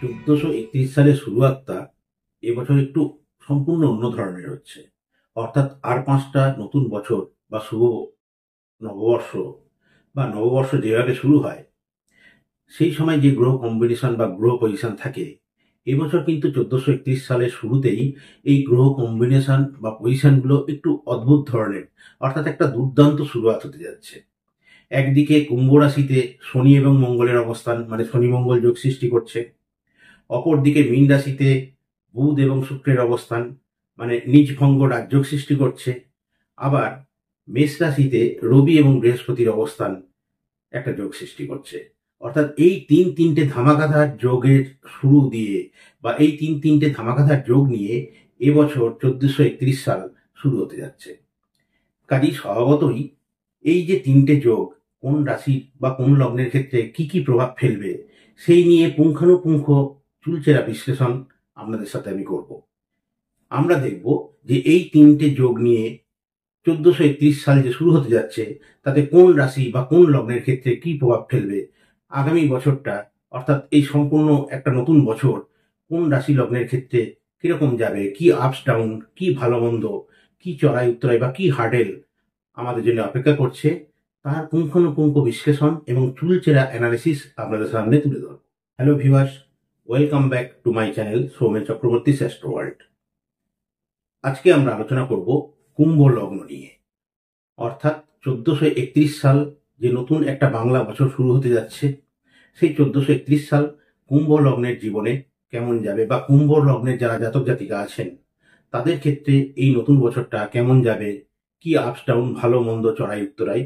1431 সালের শুরুয়াতটা এবছর একটু সম্পূর্ণ অন্য ধরনের হচ্ছে। অর্থাৎ আর 5টা নতুন বছর বা শুভ নববর্ষ বা নববর্ষ যেভাবে শুরু হয়, সেই সময় যে গ্রহ কম্বিনেশন বা গ্রহ পজিশন থাকে, এবছর কিন্তু 1431 সালের শুরুতেই এই গ্রহ কম্বিনেশন বা পজিশনগুলো একটু অদ্ভুত ধরনের, অর্থাৎ একটা দুর্দান্ত শুরুয়াত হতে যাচ্ছে। একদিকে কুম্ভ রাশিতে শনি এবং মঙ্গলের অবস্থান, মানে শনি মঙ্গল যোগ সৃষ্টি করছে। অপরদিকে মীন রাশিতে বুধ এবং শুক্রের অবস্থান, মানে নিজ ভঙ্গ রাজযোগ সৃষ্টি করছে। আবার মেষ রাশিতে রবি এবং বৃহস্পতির অবস্থান একটা যোগ সৃষ্টি করছে। অর্থাৎ এই তিনটে ধামাকাধার যোগের শুরু দিয়ে বা এই তিনটে ধামাকাধার যোগ নিয়ে এবছর 1431 সাল শুরু হতে যাচ্ছে। কাজেই স্বভাবতই এই যে তিনটে যোগ কোন রাশি বা কোন লগ্নের ক্ষেত্রে কি কি প্রভাব ফেলবে, সেই নিয়ে পুঙ্খানুপুঙ্খ চুলচেরা বিশ্লেষণ আপনাদের সাথে আমি করব। আমরা দেখব যে এই তিনটে যোগ নিয়ে 1431 সাল যে শুরু হতে যাচ্ছে, তাতে কোন রাশি বা কোন লগ্নের ক্ষেত্রে কি প্রভাব ফেলবে। আগামী বছরটা, অর্থাৎ এই সম্পূর্ণ একটা নতুন বছর কোন রাশি লগ্নের ক্ষেত্রে কিরকম যাবে, কি আপস ডাউন, কি ভালো মন্দ, কি চড়াই উত্তরাই বা কি হার্ডেল আমাদের জন্য অপেক্ষা করছে, তার পুঙ্খানুপুঙ্খ বিশ্লেষণ এবং চুলচেরা অ্যানালিসিস আপনাদের সামনে তুলে ধরব। Hello viewers, welcome back to my channel Soumen Chakraborty astro world. আজকে আমরা আলোচনা করব কুম্ভ লগ্ন নিয়ে। অর্থাৎ 1431 সাল যে নতুন একটা বাংলা বছর শুরু হতে যাচ্ছে, সেই 1431 সাল কুম্ভ লগ্নের জীবনে কেমন যাবে, বা কুম্ভ লগ্নের যারা জাতক জাতিকা আছেন তাদের ক্ষেত্রে এই নতুন বছরটা কেমন যাবে, কি আপস ডাউন, ভালো মন্দ, চড়াই উত্তরাই,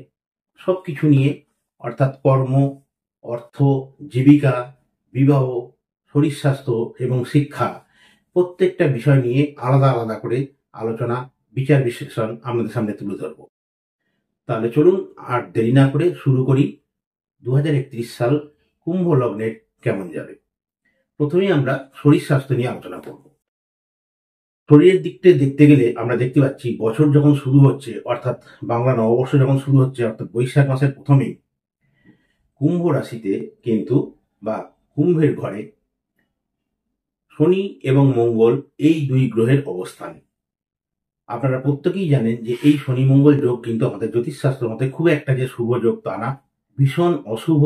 সবকিছু নিয়ে, অর্থাৎ কর্ম, অর্থ, জীবিকা, বিবাহ, শরীর স্বাস্থ্য এবং শিক্ষা, প্রত্যেকটা বিষয় নিয়ে আলাদা আলাদা করে আলোচনা, বিচার বিশ্লেষণ আপনাদের সামনে তুলে ধরব। তাহলে চলুন আর দেরি না করে শুরু করি 2031 সাল কুম্ভ লগ্নের কেমন যাবে। প্রথমেই আমরা শরীর স্বাস্থ্য নিয়ে আলোচনা করব। শরীরের দিকটা দেখতে গেলে আমরা দেখতে পাচ্ছি বছর যখন শুরু হচ্ছে, অর্থাৎ বাংলা নববর্ষ যখন শুরু হচ্ছে, অর্থাৎ বৈশাখ মাসের প্রথমেই কুম্ভ রাশিতে কিন্তু বা কুম্ভের ঘরে শনি এবং মঙ্গল, এই দুই গ্রহের অবস্থান। আপনারা প্রত্যেকেই জানেন যে এই শনি মঙ্গল যোগ কিন্তু আমাদের জ্যোতিষশাস্ত্র মতে খুব একটা যে শুভ যোগ তা না, ভীষণ অশুভ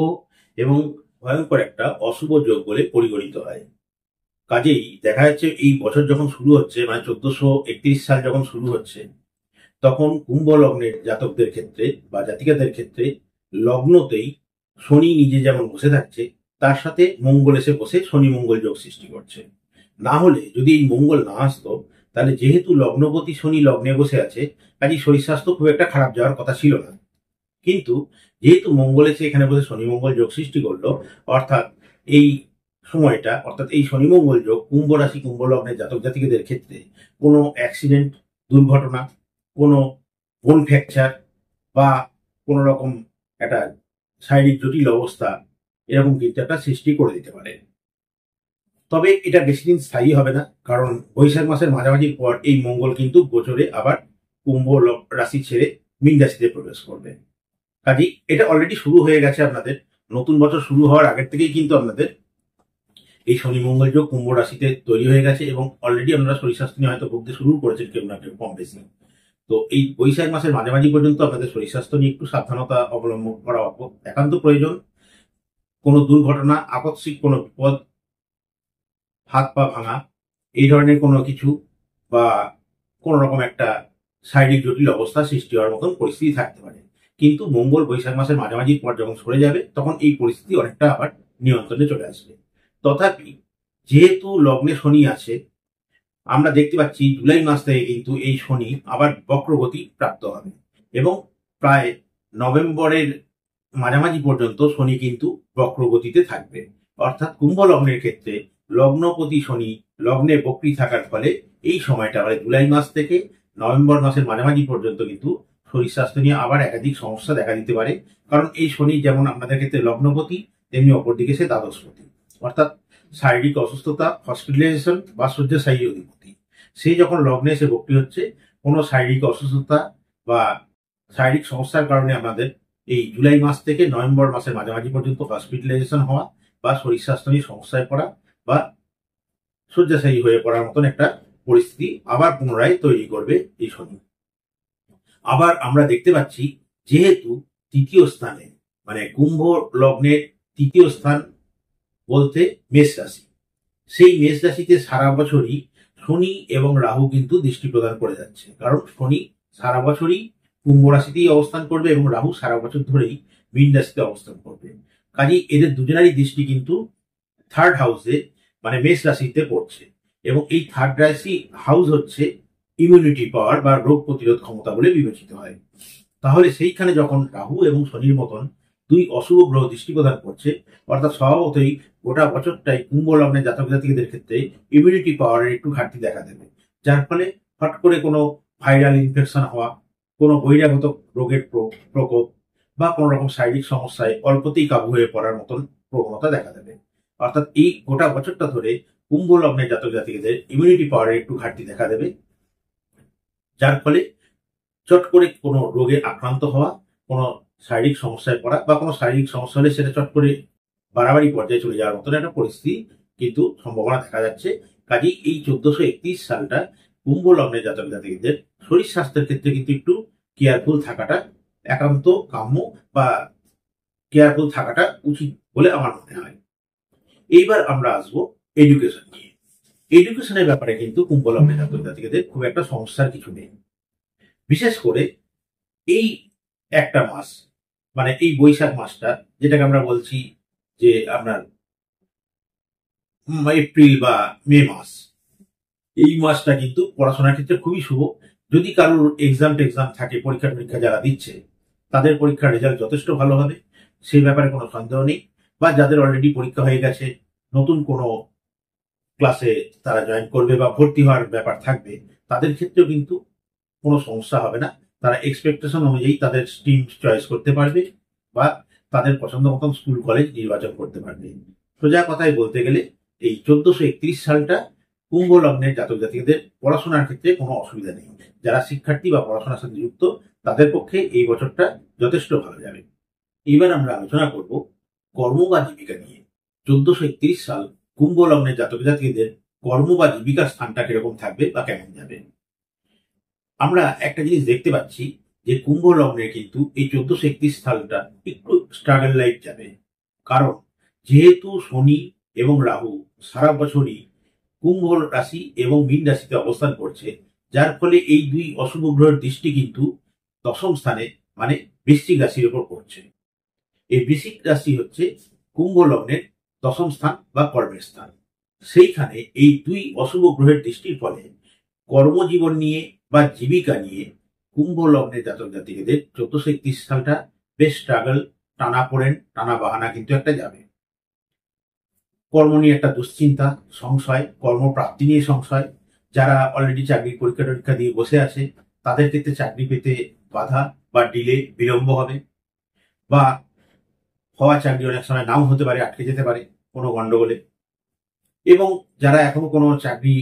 এবং ভয়ঙ্কর একটা অশুভ যোগ বলে পরিগণিত হয়। কাজেই দেখা যাচ্ছে এই বছর যখন শুরু হচ্ছে, মানে 1431 সাল যখন শুরু হচ্ছে, তখন কুম্ভ লগ্নের জাতকদের ক্ষেত্রে বা জাতিকাদের ক্ষেত্রে লগ্নতেই শনি নিজে যেমন বসে থাকছে, তার সাথে মঙ্গল এসে বসে শনি মঙ্গল যোগ সৃষ্টি করছে। না হলে যদি এই মঙ্গল না আসতো, তাহলে যেহেতু লগ্নপতি শনি লগ্নে বসে আছে, কাজে শরীর স্বাস্থ্য খুব একটা খারাপ যাওয়ার কথা ছিল না। কিন্তু যেহেতু মঙ্গল এসে এখানে বসে শনি মঙ্গল যোগ সৃষ্টি করলো, অর্থাৎ এই সময়টা, অর্থাৎ এই শনি মঙ্গল যোগ কুম্ভ রাশি কুম্ভ লগ্নের জাতক জাতিকাদের ক্ষেত্রে কোনো অ্যাক্সিডেন্ট, দুর্ঘটনা, কোনো বোন ফ্র্যাকচার বা কোনো রকম একটা শারীরিক জটিল অবস্থা, এরকম কিন্তু একটা সৃষ্টি করে দিতে পারে। তবে এটা বেশি দিন স্থায়ী হবে না, কারণ বৈশাখ মাসের মাঝামাঝির পর এই মঙ্গল কিন্তু গোচরে আবার কুম্ভ রাশি ছেড়ে মীন রাশিতে প্রবেশ করবে। কাজেই এটা অলরেডি শুরু হয়ে গেছে আপনাদের। নতুন বছর শুরু হওয়ার আগের থেকেই কিন্তু আপনাদের এই শনি মঙ্গল যোগ কুম্ভ রাশিতে তৈরি হয়ে গেছে এবং অলরেডি আপনারা শরীর স্বাস্থ্য নিয়ে হয়তো ভুগতে শুরু করেছেন কেউ না কেউ কম বেশি। তো এই বৈশাখ মাসের মাঝামাঝি পর্যন্ত আপনাদের শরীর স্বাস্থ্য নিয়ে একটু সাবধানতা অবলম্বন করা একান্ত প্রয়োজন। কোনো দুর্ঘটনা, আকস্মিক কোনো বিপদ, হাত পা ভাঙা, এই ধরনের কোনো কিছু বা কোনো রকম একটা শারীরিক জটিল অবস্থা সৃষ্টি হওয়ার মতন পরিস্থিতি থাকতে পারে। কিন্তু মঙ্গল বৈশাখ মাসের মাঝামাঝির পর যখন সরে যাবে, তখন এই পরিস্থিতি অনেকটা আবার নিয়ন্ত্রণে চলে আসবে। তথাপি যেহেতু লগ্নে শনি আছে, আমরা দেখতে পাচ্ছি জুলাই মাস থেকে কিন্তু এই শনি আবার বক্রগতি প্রাপ্ত হবে এবং প্রায় নভেম্বরের মাঝামাঝি পর্যন্ত শনি কিন্তু বক্রগতিতে থাকবে। অর্থাৎ কুম্ভ লগ্নের ক্ষেত্রে লগ্নপতি শনি লগ্নে বক্রী থাকার ফলে এই সময়টা, মানে জুলাই মাস থেকে নভেম্বর মাসের মাঝামাঝি পর্যন্ত কিন্তু শরীর স্বাস্থ্য নিয়ে আবার একাধিক সমস্যা দেখা দিতে পারে। কারণ এই শনি যেমন আপনাদের ক্ষেত্রে লগ্নপতি, তেমনি অপরদিকে সে দ্বাদশপতি, অর্থাৎ শারীরিক অসুস্থতা, হসপিটালাইজেশন বা শয্যাশায়ী অধিপতি। সে যখন লগ্নে এসে বক্রী হচ্ছে, কোনো শারীরিক অসুস্থতা বা শারীরিক সমস্যার কারণে আমাদের এই জুলাই মাস থেকে নভেম্বর মাসের মাঝামাঝি পর্যন্ত হসপিটালাইজেশন হওয়া বা শরীর স্বাস্থ্য নিয়ে সমস্যায় পড়া বা শয্যাশায়ী হয়ে পড়ার মতন একটা পরিস্থিতি আবার পুনরায় তৈরি করবে এই শনি। আবার আমরা দেখতে পাচ্ছি যেহেতু তৃতীয় স্থানে মানে কুম্ভ লগ্নের তৃতীয় স্থান বলতে মেষ রাশি, সেই মেষ রাশিতে সারা বছরই শনি এবং রাহু কিন্তু দৃষ্টি প্রদান করে যাচ্ছে। কারণ শনি সারা বছরই কুম্ভ রাশিতেই অবস্থান করবে এবং রাহু সারা বছর ধরেই মীন রাশিতে অবস্থান করবে। কাজেই এদের দুজনারই দৃষ্টি কিন্তু থার্ড হাউসে মানে মেষ রাশিতে পড়ছে এবং এই থার্ড রাশি হাউস হচ্ছে ইমিউনিটি পাওয়ার বা রোগ প্রতিরোধ ক্ষমতা বলে বিবেচিত হয়। তাহলে সেইখানে যখন রাহু এবং শনির মতন দুই অশুভ গ্রহ দৃষ্টি প্রদান করছে, অর্থাৎ স্বভাবতই গোটা বছরটাই কুম্ভ লগ্নের জাতক জাতিকাদের ক্ষেত্রে ইমিউনিটি পাওয়ারের একটু ঘাটতি দেখা দেবে, যার ফলে হট করে কোনো ভাইরাল ইনফেকশন হওয়া, কোনো বহিরাগত রোগের প্রকোপ বা কোনো রকম শারীরিক সমস্যায় অল্পতেই কাবু হয়ে পড়ার মতন প্রবণতা দেখা দেবে। অর্থাৎ এই গোটা বছরটা ধরে কুম্ভ লগ্নের জাতক জাতিকাদের ইমিউনিটি পাওয়ারের একটু ঘাটতি দেখা দেবে, যার ফলে চট করে কোনো রোগে আক্রান্ত হওয়া, কোনো শারীরিক সমস্যায় পড়া বা কোনো শারীরিক সমস্যা হলে সেটা চট করে বাড়াবাড়ি পর্যায়ে চলে যাওয়ার মতন একটা পরিস্থিতি কিন্তু সম্ভাবনা দেখা যাচ্ছে। কাজেই এই 1431 সালটা কুম্ভ লগ্নের জাতক জাতিকাদের শরীর স্বাস্থ্যের ক্ষেত্রে কিন্তু একটু কেয়ারফুল থাকাটা একান্ত কাম্য বা কেয়ারফুল থাকাটা উচিত বলে আমার মনে হয়। এইবার আমরা আসবো এডুকেশন নিয়ে। এডুকেশনের ব্যাপারে কিন্তু কুম্ভ লগ্নের জাতক জাতিকাদের খুব একটা সমস্যার কিছু নেই। বিশেষ করে এই একটা মাস মানে এই বৈশাখ মাসটা, যেটাকে আমরা বলছি যে আপনার এপ্রিল বা মে মাস, এই মাসটা কিন্তু পড়াশোনার ক্ষেত্রে খুবই শুভ। যদি কারোর এক্সাম থাকে, পরীক্ষা যারা দিচ্ছে তাদের পরীক্ষার রেজাল্ট যথেষ্ট ভালো হবে, সেই ব্যাপারে কোনো সন্দেহ নেই। বা যাদের অলরেডি পরীক্ষা হয়ে গেছে, নতুন কোনো ক্লাসে তারা জয়েন করবে বা ভর্তি হওয়ার ব্যাপার থাকবে, তাদের ক্ষেত্রেও কিন্তু কোনো সমস্যা হবে না। তারা এক্সপেকটেশন অনুযায়ী তাদের স্ট্রিম চয়েস করতে পারবে বা তাদের পছন্দ মতন স্কুল কলেজ নির্বাচন করতে পারবে। সোজা কথায় বলতে গেলে এই 1431 সালটা কুম্ভ লগ্নের জাতক জাতিকাদের পড়াশোনার ক্ষেত্রে কোনো অসুবিধা নেই। যারা শিক্ষার্থী বা পড়াশোনার সাথে যুক্ত তাদের পক্ষে এই বছরটা যথেষ্ট ভালো যাবে। এবার আমরা আলোচনা করব কর্ম বা জীবিকা নিয়ে। 1431 সাল কুম্ভ লগ্নের জাতক জাতিকাদের কর্ম বা জীবিকার স্থানটা কিরকম থাকবে বা কেমন যাবে। আমরা একটা জিনিস দেখতে পাচ্ছি যে কুম্ভ লগ্নে কিন্তু এই 1431 সালটা একটু স্ট্রাগল লাইফ যাবে। কারণ যেহেতু শনি এবং রাহু সারা বছরই কুম্ভ রাশি এবং মীন রাশিতে অবস্থান করছে, যার ফলে এই দুই অশুভ গ্রহের দৃষ্টি কিন্তু দশম স্থানে মানে বৃশ্চিক রাশির উপর পড়ছে। এই বৃশ্চিক রাশি হচ্ছে কুম্ভ লগ্নের দশম স্থান বা কর্মের স্থান। সেইখানে এই দুই অশুভ গ্রহের দৃষ্টির ফলে কর্মজীবন নিয়ে বা জীবিকা নিয়ে কুম্ভ লগ্নের জাতক জাতিকাদের 1431 সালটা বেশ স্ট্রাগল, টানা বাহানা কিন্তু একটা যাবে। কর্ম নিয়ে একটা দুশ্চিন্তা, সংশয়, কর্মপ্রাপ্তি নিয়ে সংশয়। যারা অলরেডি চাকরির পরীক্ষা দিয়ে বসে আছে তাদের ক্ষেত্রে চাকরি পেতে বাধা বা বিলম্ব হবে, বা হওয়া চাকরি অনেক সময় নাও হতে পারে, আটকে যেতে পারে কোনো গন্ডগোলে। এবং যারা এখনো কোনো চাকরি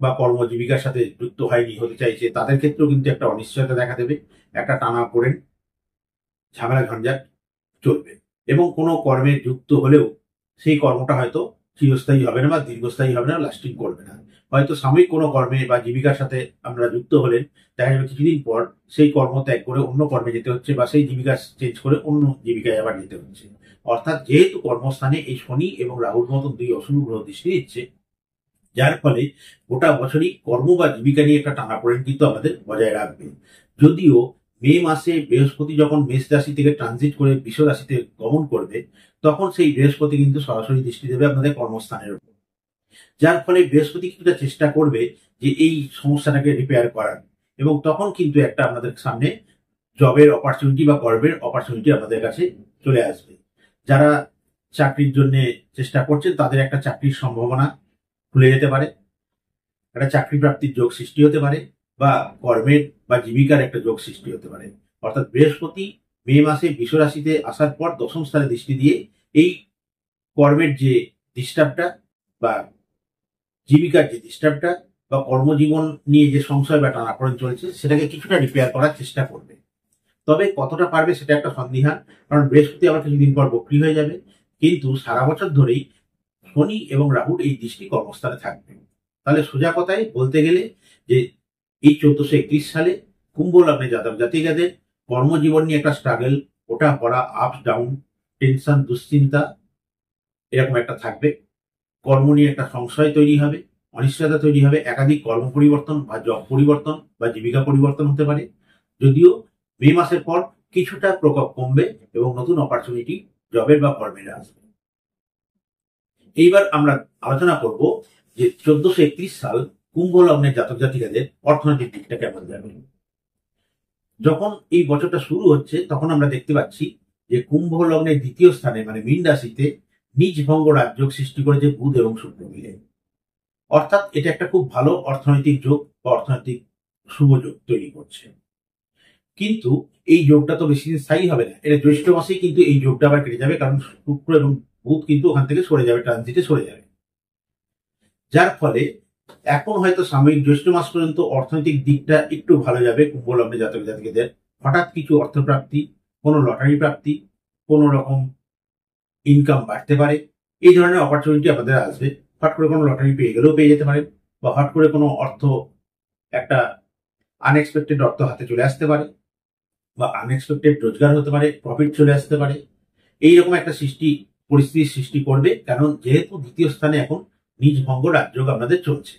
বা কর্মজীবিকার সাথে যুক্ত হয়নি, হতে চাইছে, তাদের ক্ষেত্রেও কিন্তু একটা অনিশ্চয়তা দেখা দেবে, একটা টানাপোড়েন, ঝামেলা ঝঞ্ঝাট চলবে। এবং কোনো কর্মে যুক্ত হলেও সেই কর্মটা হয়তো চিরস্থায়ী হবে না বা দীর্ঘস্থায়ী হবে না, লাস্টিং করবে না। হয়তো সাময়িক কোনো কর্মে বা জীবিকার সাথে আমরা যুক্ত হলে দেখা যাবে কিছুদিন পর সেই কর্ম ত্যাগ করে অন্য কর্মে যেতে হচ্ছে বা সেই জীবিকা চেঞ্জ করে অন্য জীবিকায় আবার যেতে হচ্ছে। অর্থাৎ যেহেতু কর্মস্থানে এই শনি এবং রাহুর মতন দুই অশুভ গ্রহ দৃষ্টি দিচ্ছে, যার ফলে গোটা বছরই কর্ম বা জীবিকা নিয়ে একটা টানাপোড়েন কিন্তু আমাদের বজায় রাখবে। যদিও মে মাসে বৃহস্পতি যখন মেষ রাশি থেকে ট্রানজিট করে বৃষ রাশিতে গমন করবে, তখন সেই বৃহস্পতি কিন্তু সরাসরি দৃষ্টি দেবে আপনাদের কর্মস্থানের উপর, যার ফলে বৃহস্পতি কিছুটা চেষ্টা করবে যে এই সমস্যাটাকে রিপেয়ার করার, এবং তখন কিন্তু একটা আপনাদের সামনে জবের অপরচুনিটি বা কর্মের অপরচুনিটি আপনাদের কাছে চলে আসবে। যারা চাকরির জন্য চেষ্টা করছেন তাদের একটা চাকরির সম্ভাবনা খুলে যেতে পারে, একটা চাকরি প্রাপ্তির যোগ সৃষ্টি হতে পারে, বা কর্মের বা জীবিকার একটা যোগ সৃষ্টি হতে পারে। অর্থাৎ বৃহস্পতি মে মাসে বৃষ রাশিতে আসার পর দশম স্থানে দৃষ্টি দিয়ে এই কর্মের যে ডিস্টার্বটা বা জীবিকার যে ডিস্টার্বটা বা কর্মজীবন নিয়ে যে সংশয় বা টানাপোড়েন চলছে সেটাকে কিছুটা রিপেয়ার করার চেষ্টা করবে। তবে কতটা পারবে সেটা একটা সন্দিহান, কারণ বৃহস্পতি আবার কিছুদিন পর বক্রী হয়ে যাবে। কিন্তু সারা বছর ধরেই শনি এবং রাহুর এই দৃষ্টি কর্মস্থানে থাকবে। তাহলে সোজা কথায় বলতে গেলে যে এই 1431 সালে কুম্ভ লগ্নে জাতক জাতিকাদের কর্মজীবন নিয়ে একটা স্ট্রাগল, ওটা পড়া, আপস ডাউন, টেনশন, দুশ্চিন্তা এরকম একটা থাকবে। কর্ম নিয়ে একটা সংশয় তৈরি হবে, অনিশ্চয়তা তৈরি হবে, একাধিক কর্ম পরিবর্তন বা জব পরিবর্তন বা জীবিকা পরিবর্তন হতে পারে। যদিও মে মাসের পর কিছুটা প্রকোপ কমবে এবং নতুন অপরচুনিটি জবের বা কর্মের আসবে। এইবার আমরা আলোচনা করব যে 1431 সাল কুম্ভ লগ্নের জাতক জাতিকাদের অর্থনৈতিক দিকটা কেমন যাবে। যখন এই বছরটা শুরু হচ্ছে তখন আমরা দেখতে পাচ্ছি যে কুম্ভ লগ্নের দ্বিতীয় স্থানে মানে মীন রাশিতে নিজ ভঙ্গ রাজযোগ সৃষ্টি করেছে বুধ এবং শুক্র মিলে। অর্থাৎ এটা একটা খুব ভালো অর্থনৈতিক যোগ বা অর্থনৈতিক শুভ যোগ তৈরি করছে। কিন্তু এই যোগটা তো বেশি দিন স্থায়ী হবে না, এটা জ্যৈষ্ঠ মাসেই কিন্তু এই যোগটা আবার কেটে যাবে, কারণ শুক্র এবং বুধ কিন্তু ওখান থেকে সরে যাবে, ট্রানজিটে সরে যাবে। যার ফলে এখন হয়তো সাময়িক জ্যৈষ্ঠ মাস পর্যন্ত অর্থনৈতিক দিকটা একটু ভালো যাবে কুম্ভ লগ্নে জাতক জাতিকাদের। হঠাৎ কিছু অর্থপ্রাপ্তি, কোনো লটারি প্রাপ্তি, কোনো রকম ইনকাম বাড়তে পারে, এই ধরনের অপরচুনিটি আপনাদের আসবে। হট করে কোনো লটারি পেয়ে গেলেও পেয়ে যেতে পারেন, বা হট করে কোনো অর্থ, একটা আনএক্সপেক্টেড অর্থ হাতে চলে আসতে পারে, বা আনএক্সপেক্টেড রোজগার হতে পারে, প্রফিট চলে আসতে পারে। এইরকম একটা পরিস্থিতির সৃষ্টি করবে, কারণ যেহেতু দ্বিতীয় স্থানে এখন নিজ ভঙ্গ রাজযোগ আপনাদের চলছে।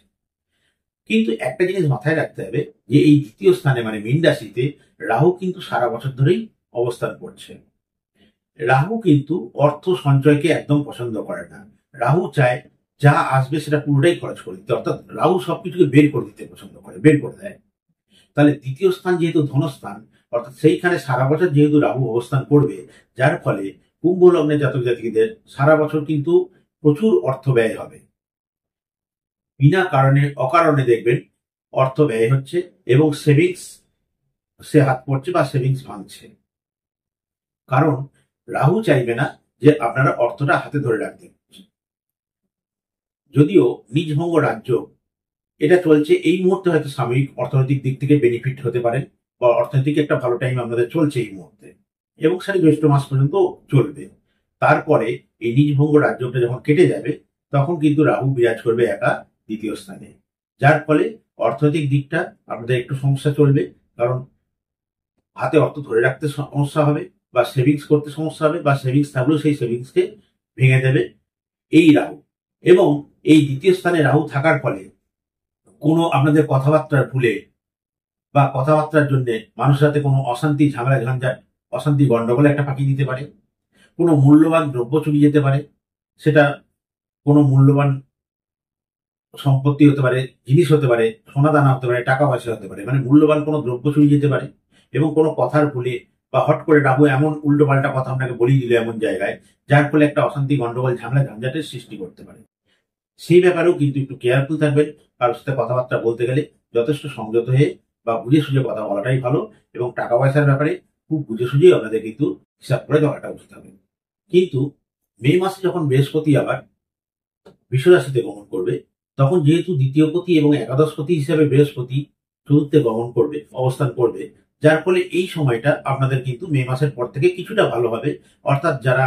কিন্তু একটা জিনিস মাথায় রাখতে হবে যে এই দ্বিতীয় স্থানে মানে মীন রাশিতে রাহু কিন্তু সারা বছর ধরেই অবস্থান করছে। রাহু কিন্তু অর্থ সঞ্চয়কে একদম পছন্দ করে না। রাহু চায় যা আসবে সেটা পুরোটাই খরচ করে দিতে, অর্থাৎ রাহু সবকিছুকে বের করে দিতে পছন্দ করে, বের করে দেয়। তাহলে দ্বিতীয় স্থান যেহেতু ধনস্থান, অর্থাৎ সেইখানে সারা বছর যেহেতু রাহু অবস্থান করবে, যার ফলে কুম্ভ লগ্নের জাতক জাতিকাদের সারা বছর কিন্তু প্রচুর অর্থ ব্যয় হবে। বিনা কারণে অকারণে দেখবেন অর্থ ব্যয় হচ্ছে এবং সেভিংস সে হাত পড়ছে বা সেভিংস ভাঙছে। কারণ রাহু চাইবে না যে আপনারা অর্থটা হাতে ধরে রাখতে। যদিও নিজ ভঙ্গ রাজ্য এটা চলছে, এই মুহূর্তে হয়তো সাময়িক অর্থনৈতিক দিক থেকে বেনিফিট হতে পারে, বা অর্থনৈতিক একটা ভালো টাইম আমাদের চলছে এই মুহূর্তে, এবং সেটা জ্যৈষ্ঠ মাস পর্যন্ত চলবে। তারপরে এই নিজ ভঙ্গ রাজ্যটা যখন কেটে যাবে তখন কিন্তু রাহু বিরাজ করবে একা দ্বিতীয় স্থানে, যার ফলে অর্থনৈতিক দিকটা আপনাদের একটু সমস্যা চলবে, কারণ হাতে অর্থ ধরে রাখতে সমস্যা হবে, বা সেভিংস করতে সমস্যা হবে, বা সেভিংস থাকলেও সেই সেভিংসকে ভেঙে দেবে এই রাহু। এবং এই দ্বিতীয় স্থানে রাহু থাকার ফলে কোনো আপনাদের কথাবার্তার ভুলে বা কথাবার্তার জন্য মানুষের সাথে কোনো অশান্তি, ঝামেলা ঝঞ্ঝাট, অশান্তি, গন্ডগোল একটা পাকিয়ে দিতে পারে। কোনো মূল্যবান দ্রব্য চুরি যেতে পারে, সেটা কোনো মূল্যবান সম্পত্তি হতে পারে, জিনিস হতে পারে, সোনা দানা হতে পারে, টাকা পয়সা হতে পারে, মানে মূল্যবান কোনো দ্রব্য চুরি যেতে পারে। এবং কোনো কথার ভুলে বা হট করে রাহু এমন উল্টো পাল্টা কথা আপনাকে বলিয়ে দিল এমন জায়গায়, যার ফলে একটা অশান্তি, গন্ডগোল, ঝামেলা ঝঞ্ঝাটের সৃষ্টি করতে পারে। সেই ব্যাপারেও কিন্তু একটু কেয়ারফুল থাকবেন। কারোর সাথে কথাবার্তা বলতে গেলে যথেষ্ট সংযত হয়ে বা বুঝে সুঝে কথা বলাটাই ভালো, এবং টাকা পয়সার ব্যাপারে খুব বুঝে সুঝেই আপনাদের কিন্তু হিসাব করে দেওয়াটা উচিত হবে। কিন্তু মে মাসে যখন বৃহস্পতি আবার বৃষ রাশিতে গমন করবে, তখন যেহেতু দ্বিতীয় পতি এবং একাদশ পতি হিসেবে বৃহস্পতি চতুর্থে গমন করবে, অবস্থান করবে, যার ফলে এই সময়টা আপনাদের কিন্তু মে মাসের পর থেকে কিছুটা ভালো হবে। অর্থাৎ যারা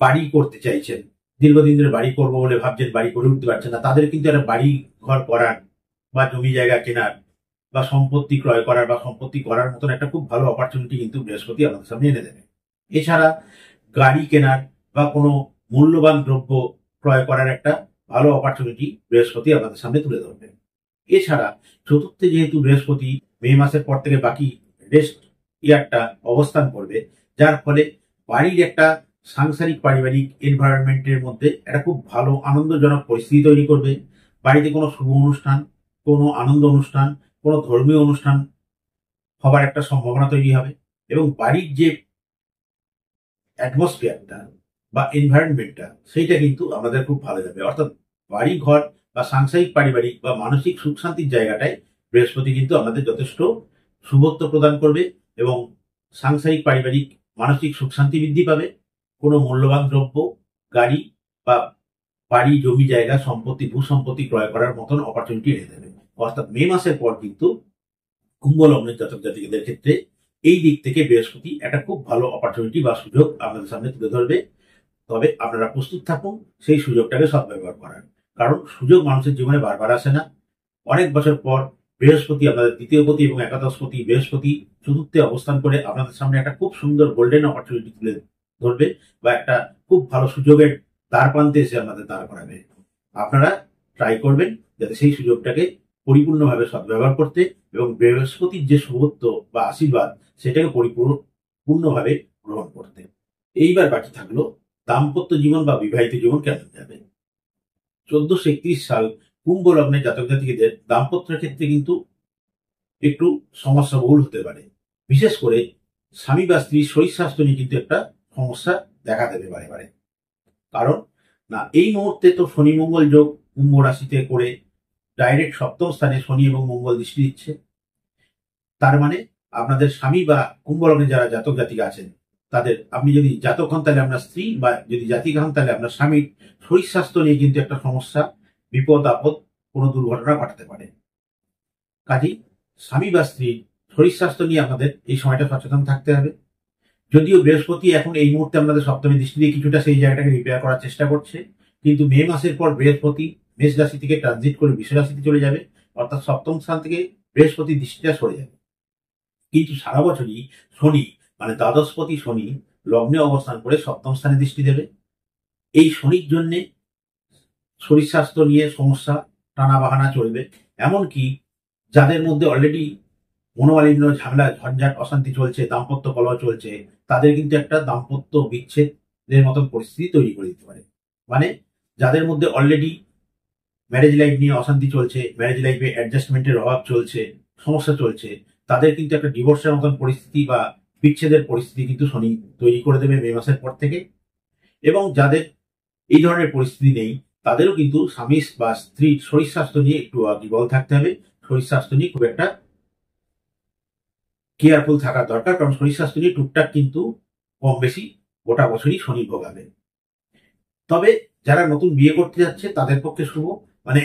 বাড়ি করতে চাইছেন, দীর্ঘদিন ধরে বাড়ি করবো বলে ভাবছেন, বাড়ি করে উঠতে পারছেন না, তাদের কিন্তু একটা বাড়ি ঘর করার বা জমি জায়গা কেনার বা সম্পত্তি ক্রয় করার বা সম্পত্তি করার মতন একটা খুব ভালো অপরচুনিটি কিন্তু বৃহস্পতি আমাদের সামনে এনে দেবে। এছাড়া গাড়ি কেনার বা কোনো মূল্যবান দ্রব্য ক্রয় করার একটা ভালো অপরচুনিটি বৃহস্পতি আমাদের সামনে তুলে ধরবে। এছাড়া চতুর্থে যেহেতু বৃহস্পতি মে মাসের পর থেকে বাকি রেস্ট ইয়ারটা অবস্থান করবে, যার ফলে বাড়ির একটা সাংসারিক পারিবারিক এনভায়রনমেন্টের মধ্যে একটা খুব ভালো আনন্দজনক পরিস্থিতি তৈরি করবে। বাড়িতে কোনো শুভ অনুষ্ঠান, কোনো আনন্দ অনুষ্ঠান, কোনো ধর্মীয় অনুষ্ঠান হবার একটা সম্ভাবনা তৈরি হবে, এবং বাড়ির যে অ্যাটমসফিয়ারটা বা এনভায়রনমেন্টটা সেইটা কিন্তু আমাদের খুব ভালো যাবে। অর্থাৎ বাড়ি ঘর বা সাংসারিক পারিবারিক বা মানসিক সুখ শান্তির জায়গাটায় বৃহস্পতি কিন্তু আমাদের যথেষ্ট শুভত্ব প্রদান করবে, এবং সাংসারিক পারিবারিক মানসিক সুখ শান্তি বৃদ্ধি পাবে। কোনো মূল্যবান দ্রব্য, গাড়ি বা বাড়ি, জমি জায়গা, সম্পত্তি, ভূসম্পত্তি ক্রয় করার মতন অপরচুনিটি এনে দেবে। অর্থাৎ মে মাসের পর কিন্তু কুম্ভ লগ্নের জাতক জাতিকাদের ক্ষেত্রে এই দিক থেকে বৃহস্পতি একটা খুব ভালো অপরচুনিটি বা সুযোগ আপনাদের সামনে তুলে ধরবে। তবে আপনারা প্রস্তুত থাকুন সেই সুযোগটাকে সদ্ব্যবহার করার, কারণ সুযোগ মানুষের জীবনে বারবার আসে না। অনেক বছর পর বৃহস্পতি, আপনাদের তৃতীয় পতি এবং একাদশপতি বৃহস্পতি চতুর্থে অবস্থান করে আপনাদের সামনে একটা খুব সুন্দর গোল্ডেন অপরচুনিটি তুলে ধরবে, বা একটা খুব ভালো সুযোগের দ্বার প্রান্তে এসে আপনাদের দাঁড় করাবে। আপনারা ট্রাই করবেন যাতে সেই সুযোগটাকে পরিপূর্ণভাবে সদ্ব্যবহার করতে এবং বৃহস্পতির যে শুভত্ব বা আশীর্বাদ সেটাকে পূর্ণভাবে গ্রহণ করতে। এইবার বাকি থাকলো দাম্পত্য জীবন বা বিবাহিত জীবন কেমন যাবে। 1431 সাল কুম্ভ লগ্নের জাতক জাতিকাদের দাম্পত্যের ক্ষেত্রে কিন্তু একটু সমস্যা বহুল হতে পারে। বিশেষ করে স্বামী বা স্ত্রীর শরীর স্বাস্থ্য নিয়ে কিন্তু একটা সমস্যা দেখা দেবে বারে বারে। কারণ না, এই মুহূর্তে তো শনি মঙ্গল যোগ কুম্ভ রাশিতে করে ডাইরেক্ট সপ্তম স্থানে শনি এবং মঙ্গল দৃষ্টি দিচ্ছে। তার মানে আপনাদের স্বামী বা কুম্ভ লগ্নে যারা জাতক জাতিকা আছেন তাদের, আপনি যদি জাতক হন তাহলে আপনার স্ত্রী, বা যদি জাতিকা হন তাহলে আপনার স্বামীর শরীর স্বাস্থ্য নিয়ে কিন্তু একটা সমস্যা, বিপদ আপদ, কোনো দুর্ঘটনা ঘটাতে পারে। কাজেই স্বামী বা স্ত্রীর শরীর স্বাস্থ্য নিয়ে আপনাদের এই সময়টা সচেতন থাকতে হবে। যদিও বৃহস্পতি এখন এই মুহূর্তে আপনাদের সপ্তমী দৃষ্টি দিয়ে কিছুটা সেই জায়গাটাকে রিপেয়ার করার চেষ্টা করছে, কিন্তু মে মাসের পর বৃহস্পতি মেষ রাশি থেকে ট্রানজিট করে বৃষ রাশিতে চলে যাবে, অর্থাৎ সপ্তম স্থান থেকে বৃহস্পতি দৃষ্টিটা সরে যাবে। কিন্তু সারা বছরই শনি, মানে দ্বাদশপতি শনি লগ্নে অবস্থান করে সপ্তম স্থানে দৃষ্টি দেবে। এই শনির জন্য শরীর স্বাস্থ্য নিয়ে সমস্যা, টানা বাহানা চলবে। এমনকি যাদের মধ্যে অলরেডি মনোমালিন্য, ঝামেলা, ঝঞ্ঝাট, অশান্তি চলছে, দাম্পত্য কলহ চলছে, তাদের কিন্তু একটা দাম্পত্য বিচ্ছেদের মতন পরিস্থিতি তৈরি করে দিতে পারে। মানে যাদের মধ্যে অলরেডি ম্যারেজ লাইফ নিয়ে অশান্তি চলছে, ম্যারেজ লাইফে অ্যাডজাস্টমেন্টের অভাব চলছে, সমস্যা চলছে, তাদের কিন্তু একটা ডিভোর্সের মতন পরিস্থিতি বা বিচ্ছেদের পরিস্থিতি কিন্তু শনি তৈরি করে দেবে মে মাসের পর থেকে। এবং যাদের এই ধরনের পরিস্থিতি নেই তাদেরও কিন্তু স্বামী বা স্ত্রীর শরীর স্বাস্থ্য নিয়ে একটু বিবল থাকতে হবে। শরীর স্বাস্থ্য নিয়ে খুব একটা কেয়ারফুল থাকা দরকার, কারণ শরীর স্বাস্থ্য নিয়ে টুকটাক কিন্তু কম বেশি গোটা বছরই শনি ভোগাবে। তবে যারা নতুন বিয়ে করতে যাচ্ছে তাদের পক্ষে শুভ, মানে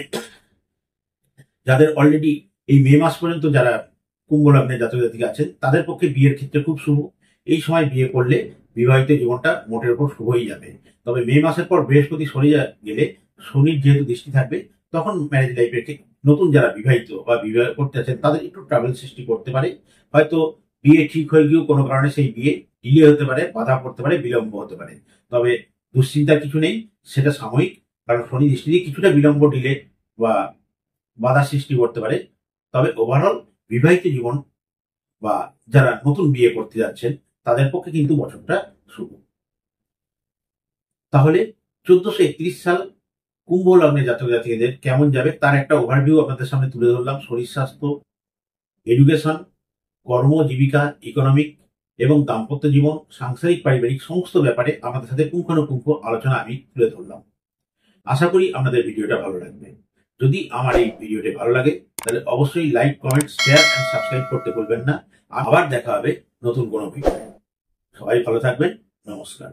যাদের অলরেডি এই মে মাস পর্যন্ত যারা কুম্ভ লগ্নে জাতক জাতিকা আছেন তাদের পক্ষে বিয়ের ক্ষেত্রে খুব শুভ। এই সময় বিয়ে করলে বিবাহিত জীবনটা মোটের উপর শুভ হয়ে যাবে। তবে মে মাসের পর বৃহস্পতি সরে গেলে শনির যেহেতু দৃষ্টি থাকবে, তখন ম্যারেজ লাইফের নতুন যারা বিবাহিত বা বিবাহ করতে আছেন তাদের একটু ট্রাভেল সৃষ্টি করতে পারে। হয়তো বিয়ে ঠিক হয়ে গিয়েও কোনো কারণে সেই বিয়ে ডিলে হতে পারে, বাধা পড়তে পারে, বিলম্ব হতে পারে। তবে দুশ্চিন্তার কিছু নেই, সেটা সাময়িক, কারণ শনি দৃষ্টি দিয়ে কিছুটা বিলম্ব, ডিলে বা বাধা সৃষ্টি করতে পারে। তবে ওভারঅল বিবাহিত জীবন বা যারা নতুন বিয়ে করতে যাচ্ছেন তাদের পক্ষে কিন্তু বছরটা শুভ। তাহলে 1431 সাল কুম্ভ লগ্নে জাতক জাতিকাদের কেমন যাবে তার একটা ওভারভিউ আপনাদের সামনে তুলে ধরলাম। শরীর স্বাস্থ্য, এডুকেশন, কর্ম, জীবিকা, ইকোনমিক এবং দাম্পত্য জীবন, সাংসারিক, পারিবারিক সমস্ত ব্যাপারে আমাদের সাথে পুঙ্খানুপুঙ্খ আলোচনা আমি তুলে ধরলাম। আশা করি আপনাদের ভিডিওটা ভালো লাগবে। যদি আমার এই ভিডিওটি ভালো লাগে তাহলে অবশ্যই like, comment, share and subscribe করতে ভুলবেন না। আবার দেখা হবে নতুন কোনো ভিডিও। সবাই ভালো থাকবেন। নমস্কার।